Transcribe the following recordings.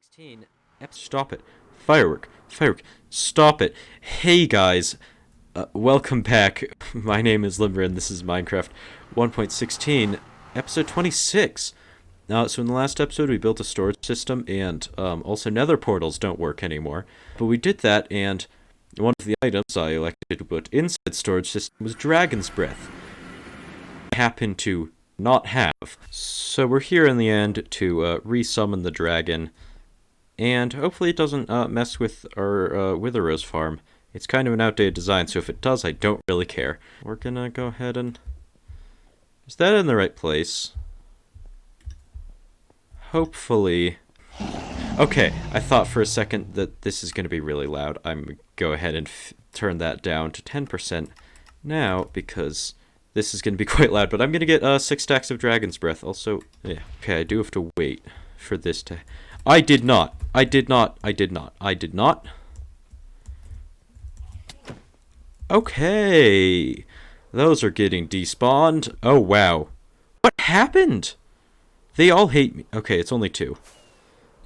1.16. Stop it. Firework. Firework. Stop it. Hey guys. Welcome back. My name is LimBryn. This is Minecraft 1.16, episode 26. So in the last episode we built a storage system, and also nether portals don't work anymore. But we did that, and one of the items I elected to put inside storage system was Dragon's Breath. I happen to not have. So we're here in the end to resummon the dragon, and hopefully it doesn't mess with our Wither Rose farm. It's kind of an outdated design, so if it does, I don't really care. We're gonna go ahead and... Is that in the right place? Hopefully. Okay, I thought for a second that this is gonna be really loud. I'm gonna go ahead and turn that down to 10% now, because this is gonna be quite loud, but I'm gonna get 6 stacks of Dragon's Breath. Also, yeah. Okay, I do have to wait for this to... I did not. Okay. Those are getting despawned. Oh, wow. What happened? They all hate me. Okay, it's only 2.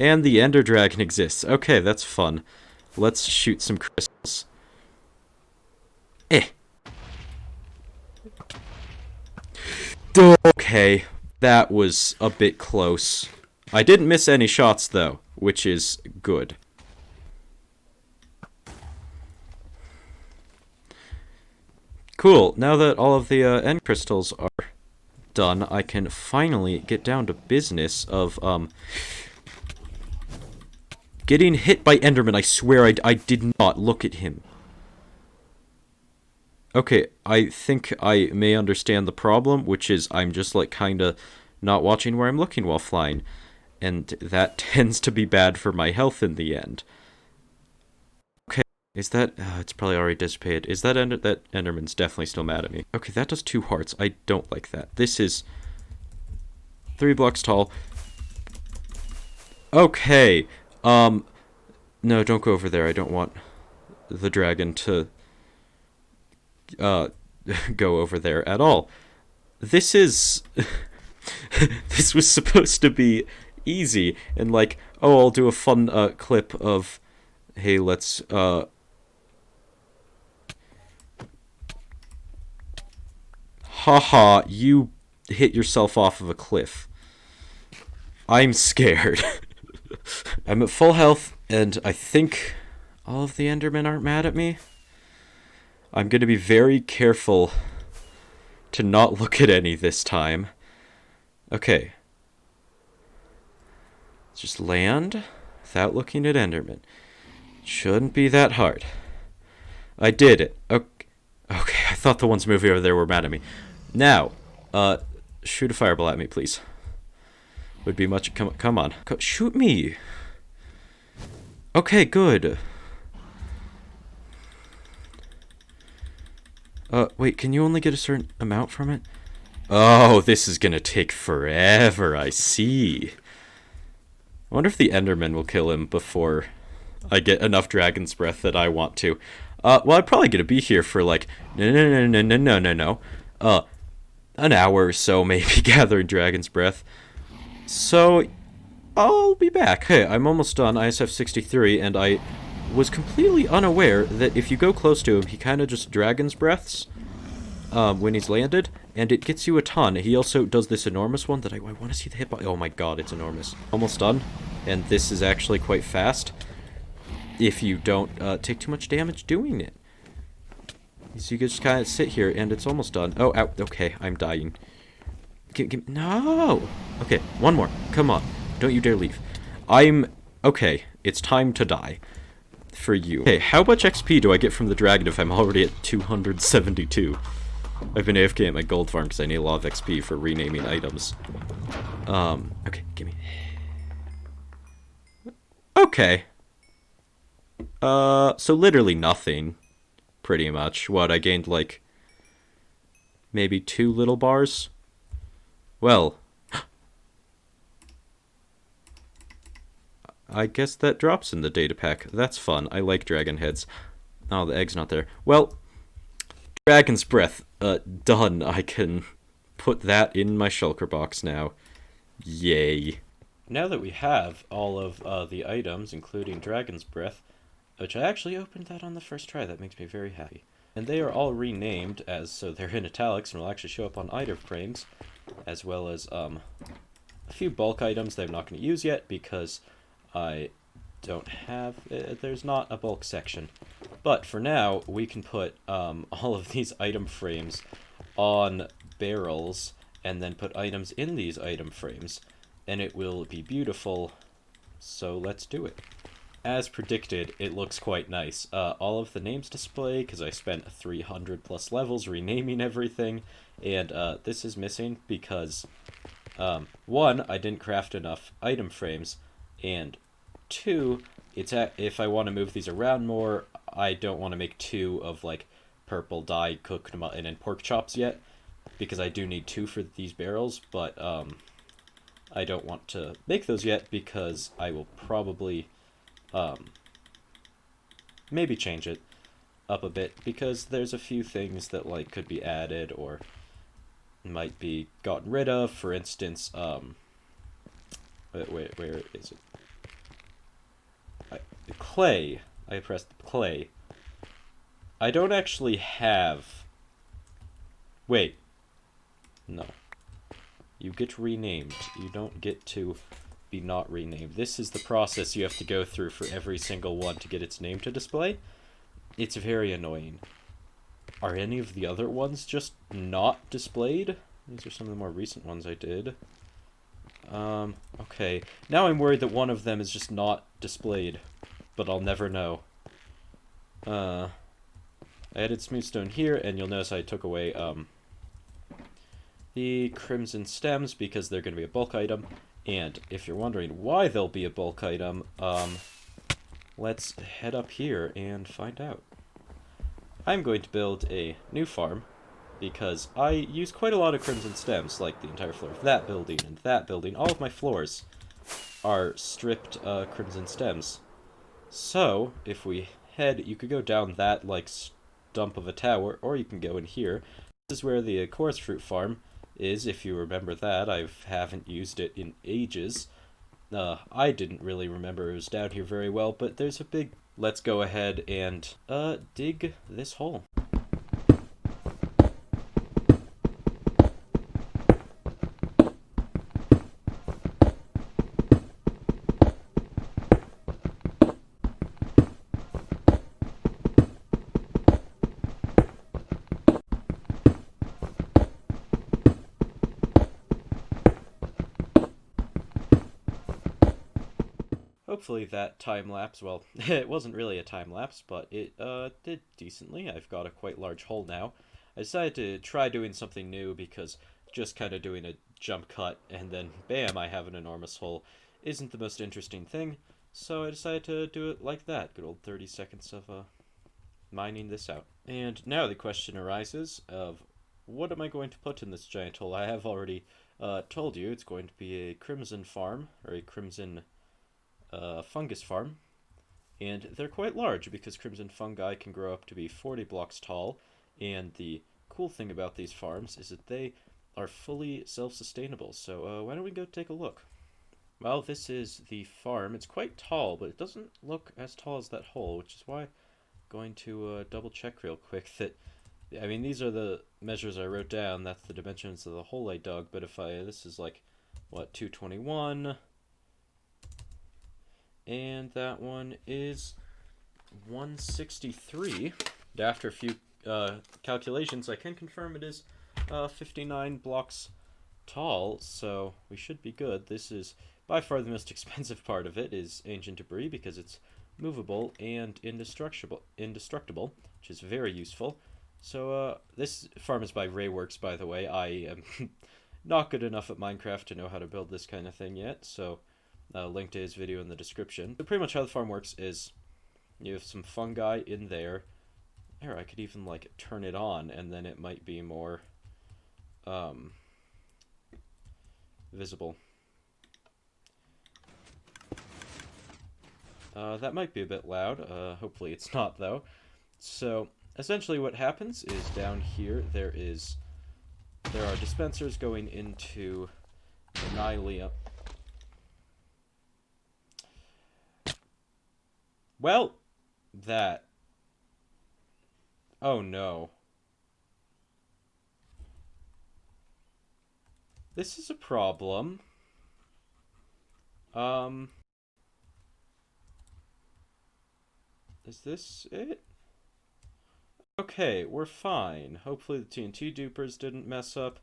And the Ender Dragon exists. Okay, that's fun. Let's shoot some crystals. Okay, that was a bit close. I didn't miss any shots, though, which is good. Cool, now that all of the end crystals are done, I can finally get down to business of, getting hit by Enderman. I swear I did not look at him. Okay, I think I may understand the problem, which is I'm just, like, kinda not watching where I'm looking while flying. And that tends to be bad for my health in the end. Okay, is that... it's probably already dissipated. Is that that Enderman's definitely still mad at me. Okay, that does 2 hearts. I don't like that. This is 3 blocks tall. Okay, no, don't go over there. I don't want the dragon to... go over there at all. This is... this was supposed to be easy, and like, oh, I'll do a fun clip of, hey, let's haha, you hit yourself off of a cliff. I'm scared. I'm at full health, and I think all of the Endermen aren't mad at me. I'm gonna be very careful to not look at any this time. Okay. Just land without looking at Enderman. Shouldn't be that hard. I did it. Okay, I thought the ones moving over there were mad at me. Now, shoot a fireball at me, please. Would be much... Come on. Shoot me! Okay, good. Wait, can you only get a certain amount from it? Oh, this is gonna take forever, I see. I wonder if the Enderman will kill him before I get enough Dragon's Breath that I want to. Well, I'm probably gonna be here for like, no. An hour or so, maybe, gathering Dragon's Breath. So, I'll be back. Okay, I'm almost done. ISF 63, and I was completely unaware that if you go close to him, he kind of just Dragon's Breaths when he's landed, and it gets you a ton. He also does this enormous one that I want to see the hitbox. Oh my god, it's enormous. Almost done, and this is actually quite fast if you don't take too much damage doing it. So you can just kind of sit here, and it's almost done. Oh, ow, okay, I'm dying. No! Okay, one more. Come on. Don't you dare leave. Okay, it's time to die. For you. Hey, how much XP do I get from the dragon if I'm already at 272? I've been AFK at my gold farm because I need a lot of XP for renaming items. Okay, gimme. Okay. So literally nothing. Pretty much. What, I gained like... maybe 2 little bars? Well... I guess that drops in the data pack. That's fun. I like dragon heads. Oh, the egg's not there. Well, Dragon's Breath, done. I can put that in my shulker box now. Yay. now that we have all of the items, including Dragon's Breath, which I actually opened that on the first try, that makes me very happy. And they are all renamed so they're in italics and will actually show up on item frames, as well as a few bulk items that I'm not going to use yet because I don't have, there's not a bulk section. But for now, we can put all of these item frames on barrels and then put items in these item frames, and it will be beautiful. So let's do it. As predicted, it looks quite nice. All of the names display, because I spent 300 plus levels renaming everything, and this is missing because, one, I didn't craft enough item frames, and two, if I want to move these around more, I don't want to make two of, like, purple dyed cooked mutton and pork chops yet, because I do need two for these barrels, but I don't want to make those yet because I will probably maybe change it up a bit because there's a few things that like could be added or might be gotten rid of. For instance, where is it? Clay. I pressed clay. I don't actually have. Wait. No. You get renamed. You don't get to be not renamed. This is the process you have to go through for every single one to get its name to display. It's very annoying. Are any of the other ones just not displayed? These are some of the more recent ones I did. Okay. Now I'm worried that one of them is just not displayed, but I'll never know. I added smoothstone here, and you'll notice I took away, the crimson stems because they're going to be a bulk item. And if you're wondering why they'll be a bulk item, let's head up here and find out. I'm going to build a new farm because I use quite a lot of crimson stems, like the entire floor of that building and that building. All of my floors are stripped crimson stems. So, if we head, you could go down that, like, stump of a tower, or you can go in here. This is where the chorus fruit farm is, if you remember that. I haven't used it in ages. I didn't really remember it was down here very well, but there's a big... Let's go ahead and dig this hole. Hopefully that time-lapse, well, it wasn't really a time-lapse, but it did decently. I've got a quite large hole now. I decided to try doing something new because just kind of doing a jump cut and then bam, I have an enormous hole isn't the most interesting thing, so I decided to do it like that. Good old 30 seconds of mining this out. And now the question arises of what am I going to put in this giant hole? I have already told you it's going to be a crimson farm, or a crimson fungus farm, and they're quite large because crimson fungi can grow up to be 40 blocks tall, and the cool thing about these farms is that they are fully self-sustainable, so why don't we go take a look. Well, this is the farm. It's quite tall, but it doesn't look as tall as that hole, which is why I'm going to double check real quick that, I mean, these are the measures I wrote down, that's the dimensions of the hole I dug, but if this is like, what, 221, and that one is 163. And after a few calculations, I can confirm it is 59 blocks tall, so we should be good. This is by far the most expensive part of it, is ancient debris, because it's movable and indestructible, which is very useful. So this farm is by Rayworks, by the way. I am not good enough at Minecraft to know how to build this kind of thing yet, so link to his video in the description. So pretty much how the farm works is you have some fungi in there. There, I could even like turn it on and then it might be more visible. That might be a bit loud. Hopefully it's not though. So essentially what happens is down here there are dispensers going into Annihilium. Well, that. Oh no. This is a problem. Um, is this it? Okay, we're fine. Hopefully the TNT dupers didn't mess up.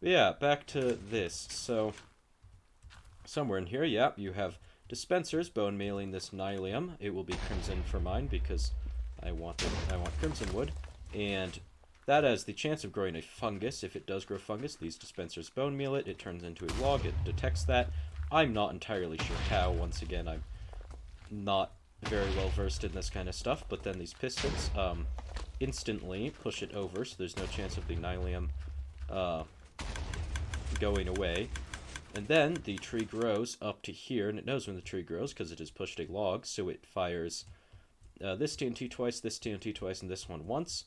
But yeah, back to this. So, somewhere in here, yeah, you have dispensers bone mailing this nylium. It will be crimson for mine because I want crimson wood. And that has the chance of growing a fungus. If it does grow fungus, these dispensers bone meal it. It turns into a log. It detects that. I'm not entirely sure how. Once again, I'm not very well versed in this kind of stuff. But then these pistons instantly push it over, so there's no chance of the nylium going away. And then the tree grows up to here, and it knows when the tree grows because it has pushed a log, so it fires this TNT twice, and this one once,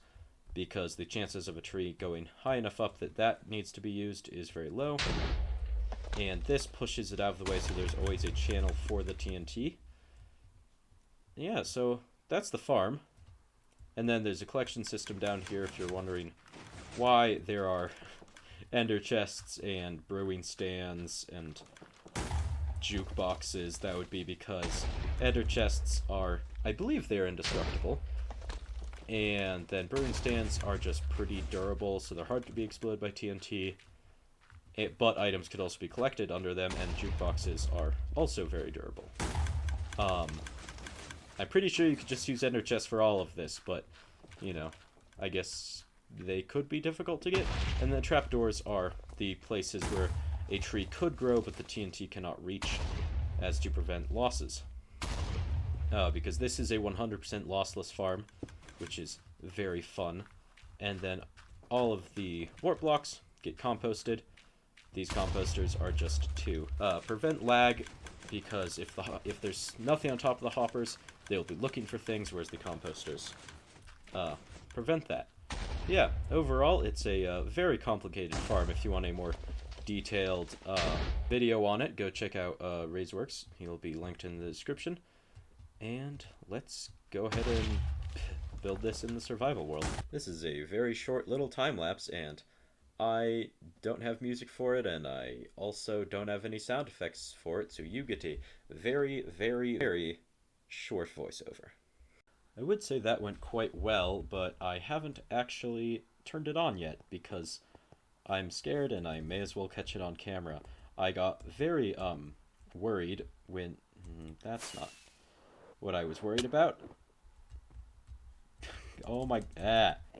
because the chances of a tree going high enough up that that needs to be used is very low. And this pushes it out of the way, so there's always a channel for the TNT. Yeah, so that's the farm. And then there's a collection system down here if you're wondering why there are ender chests and brewing stands and jukeboxes. That would be because ender chests are, I believe they're indestructible. And then brewing stands are just pretty durable, so they're hard to be exploded by TNT. But items could also be collected under them, and jukeboxes are also very durable. I'm pretty sure you could just use ender chests for all of this, but, you know, I guess they could be difficult to get. And then trapdoors are the places where a tree could grow, but the TNT cannot reach, as to prevent losses. Because this is a 100% lossless farm, which is very fun. And then all of the warp blocks get composted. These composters are just to prevent lag, because if there's nothing on top of the hoppers, they'll be looking for things, whereas the composters prevent that. Yeah, overall, it's a very complicated farm. If you want a more detailed video on it, go check out Razeworks. He'll be linked in the description. And let's go ahead and build this in the survival world. This is a very short little time-lapse, and I don't have music for it, and I also don't have any sound effects for it, so you get a very, very, very short voiceover. I would say that went quite well, but I haven't actually turned it on yet, because I'm scared and I may as well catch it on camera. I got very, worried when... that's not what I was worried about. Oh my...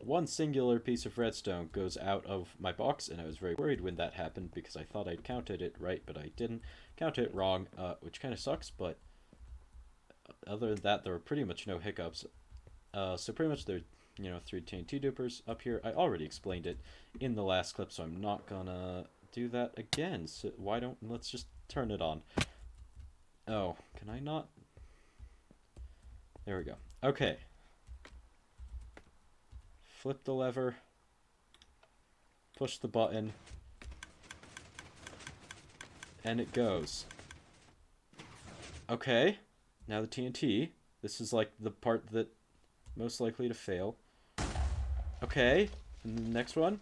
one singular piece of redstone goes out of my box, and I was very worried when that happened, because I thought I'd counted it right, but I didn't. Count it wrong, which kind of sucks, but other than that, there were pretty much no hiccups. So pretty much there are 3 TNT dupers up here. I already explained it in the last clip, so I'm not gonna do that again. So let's just turn it on. Oh, can I not? There we go. Okay. Flip the lever. Push the button. And it goes. Okay. Now the TNT. This is like the part that most likely to fail. Okay. And the next one.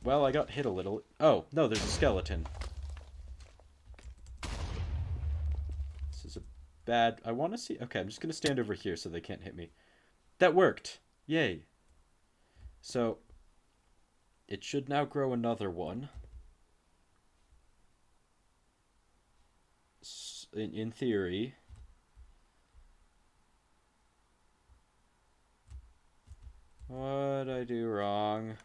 Well, I got hit a little. Oh, no, there's a skeleton. This is a bad... I want to see... Okay, I'm just going to stand over here so they can't hit me. That worked! Yay. So, it should now grow another one. In theory. What'd I do wrong?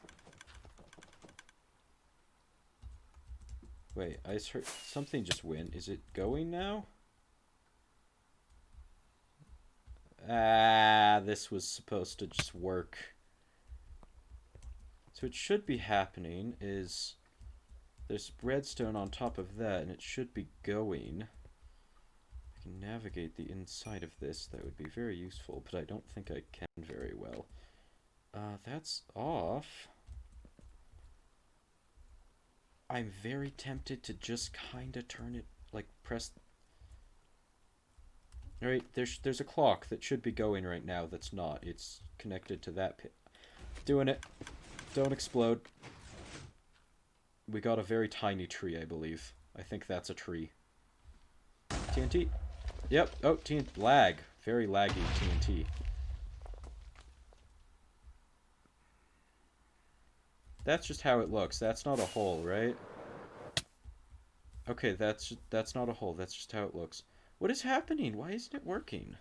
Wait, I heard something just went. Is it going now? This was supposed to just work. So what should be happening is there's redstone on top of that, and it should be going. I can navigate the inside of this. That would be very useful, but I don't think I can very well. That's off. I'm very tempted to just kind of turn it, like, press... Alright, there's a clock that should be going right now that's not. It's connected to that pit. Doing it. Don't explode. We got a very tiny tree, I believe. I think that's a tree. TNT. Yep. Oh, TNT. Lag. Very laggy TNT. That's just how it looks. That's not a hole, right? Okay, that's not a hole. That's just how it looks. What is happening? Why isn't it working?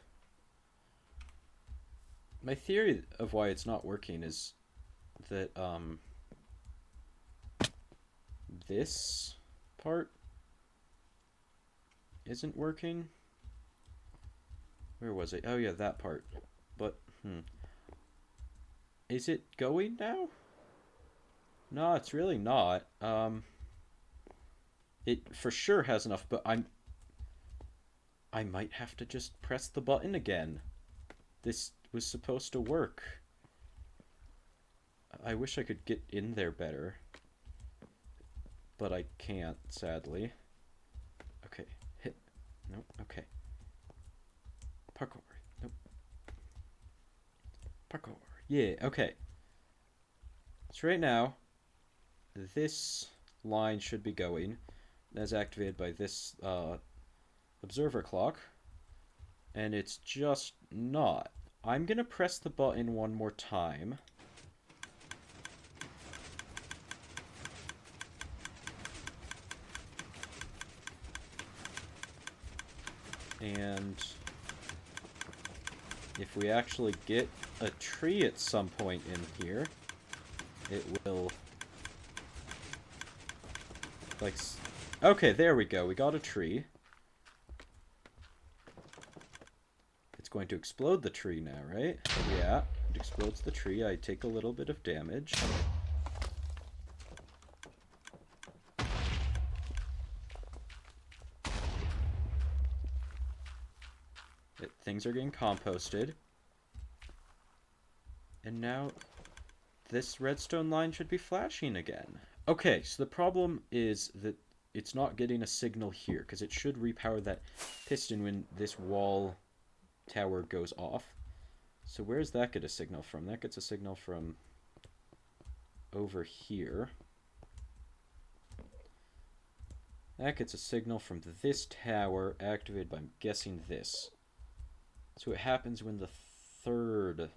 My theory of why it's not working is that this part isn't working. Where was it? Oh yeah, that part. But is it going now? No, it's really not. It for sure has enough, but I might have to just press the button again. This was supposed to work. I wish I could get in there better. But I can't, sadly. Okay, hit. Nope, okay. Parkour. Nope. Parkour. Yeah, okay. So right now, this line should be going. That's activated by this observer clock. And it's just not. I'm gonna press the button one more time. And if we actually get a tree at some point in here, it will... like... Okay, there we go. We got a tree. It's going to explode the tree now, right? Yeah, it explodes the tree. I take a little bit of damage. Things are getting composted. And now this redstone line should be flashing again. Okay, so the problem is that it's not getting a signal here, because it should repower that piston when this wall tower goes off. So where does that get a signal from? That gets a signal from over here. That gets a signal from this tower, activated by, I'm guessing, this. So it happens when the third...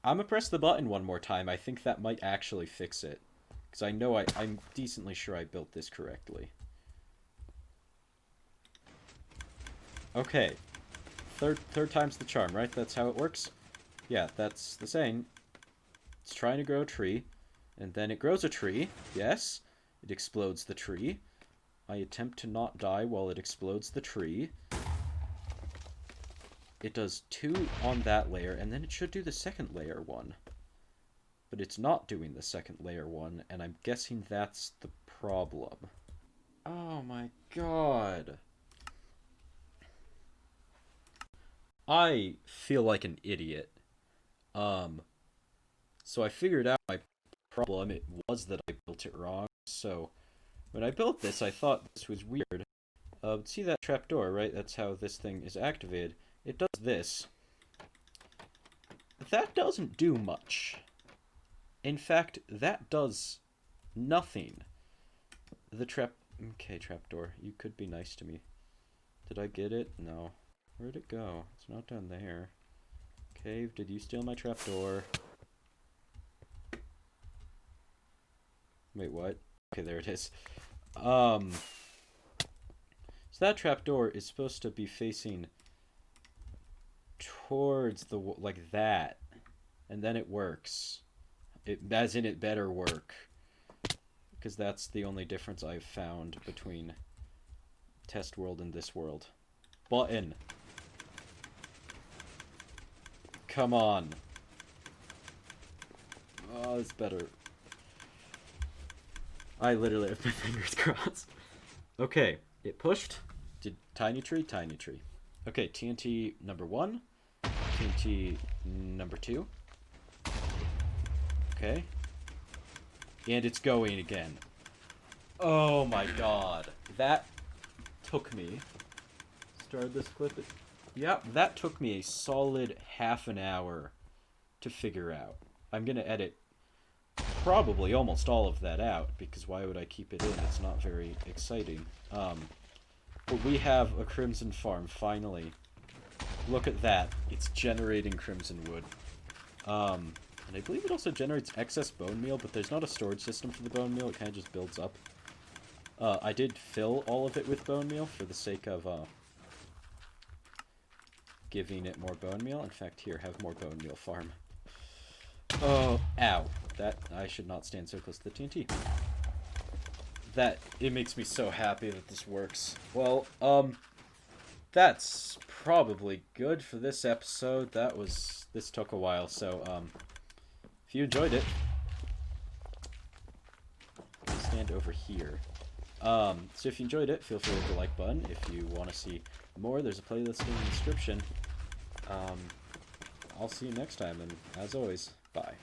I'm gonna press the button one more time. I think that might actually fix it. Because I know I'm decently sure I built this correctly. Okay. Third time's the charm, right? That's how it works? Yeah, that's the saying. It's trying to grow a tree. And then it grows a tree. Yes. It explodes the tree. I attempt to not die while it explodes the tree. It does 2 on that layer, and then it should do the second layer one. But it's not doing the second layer one, and I'm guessing that's the problem. Oh my god. I feel like an idiot. So I figured out my problem. It was that I built it wrong. So when I built this, I thought this was weird. See that trapdoor, right? That's how this thing is activated. It does this. That doesn't do much. In fact, that does nothing. The trap... Okay, trapdoor. You could be nice to me. Did I get it? No. Where'd it go? It's not down there. Cave, did you steal my trapdoor? Wait, what? Okay, there it is. So that trapdoor is supposed to be facing towards the... like that. And then it works. As in, it better work. Because that's the only difference I've found between test world and this world. Button. Come on. Oh, it's better. I literally have my fingers crossed. Okay, it pushed. Did tiny tree, tiny tree. Okay, TNT number 1. TNT number 2. Okay. And it's going again. Oh my god. That took me started this clip. Yep, that took me a solid half an hour to figure out. I'm going to edit probably almost all of that out, because why would I keep it in? It's not very exciting. But we have a crimson farm, finally. Look at that. It's generating crimson wood. And I believe it also generates excess bone meal, but there's not a storage system for the bone meal. It kind of just builds up. I did fill all of it with bone meal for the sake of giving it more bone meal. In fact, here, have more bone meal farm. Oh, ow. That, I should not stand so close to the TNT. It makes me so happy that this works. Well, that's probably good for this episode. This took a while, so, if you enjoyed it, I'll stand over here. So if you enjoyed it, feel free to hit the like button. If you want to see more, there's a playlist in the description. I'll see you next time, and as always, bye.